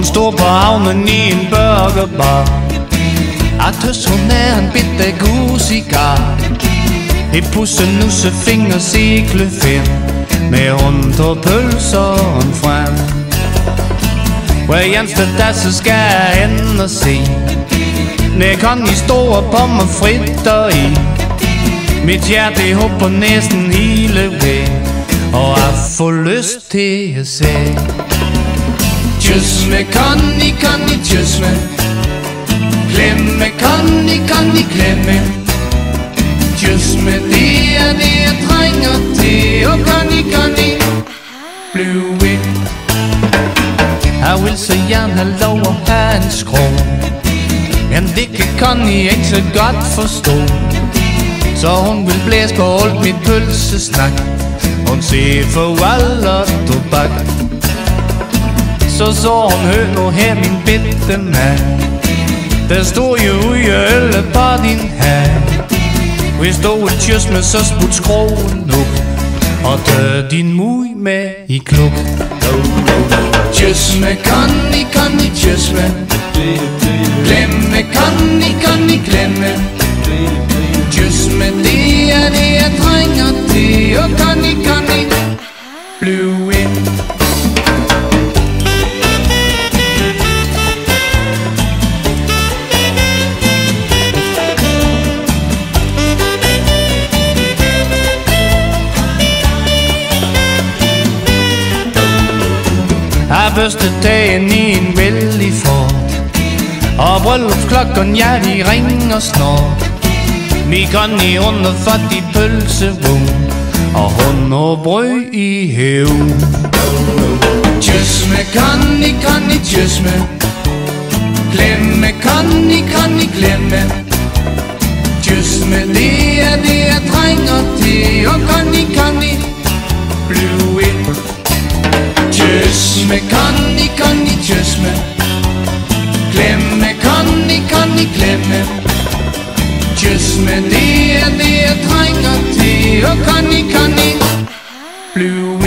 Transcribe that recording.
Hun stod på havnen i en burgerbar. Artøs, hun er en bitte god cigar. I pusse, nusse, finger, sikle, find. Med rundt og pølser frem. Hver eneste dag, så skal jeg hen og se. Når kan I store pommer fritter i. Mit hjerte hopper næsten hele vejen, og jeg får lyst til at se. Kyss med Connie, Connie, kyss med. Klemme Connie, Connie, klemme. Kyss med, det er det jeg trænger til. Og Connie, Connie, bliv ved. Jeg vil så gerne have lov at have en skrog, men det kan Connie ikke så godt forstå. Så hun vil blæse på alt mit pølsesnak. Hun siger farvel og tobak. Så hun, hør nu her min bitte mand. Der stod jo ude ølle på din hand. Hvis du vil kyss med, så smut skroen nu, og tør din mui med i kluk. Kyss med Connie, Connie, kyss med. Glemme Connie, Connie, glemme. Kyss med, det er det jeg trænger til. Og Connie, Connie, bliv ind. Jeg børste dagen i en vældig Ford, og bryllupsklokken, ja, de ringer snart. Mi Connie, hun har fået i pølsevogn, og hun har brød i hævn. Kyss med Connie, Connie, kyss med. Glemme Connie, Connie, glemme. Kyss med, det er det jeg trænger til. Og Connie, Connie, bliv ind. Kyss med Connie, Connie, kyss med. Glemme Connie, Connie, glemme. Kyss med, det er det jeg trænger til. Og Connie, Connie, bliv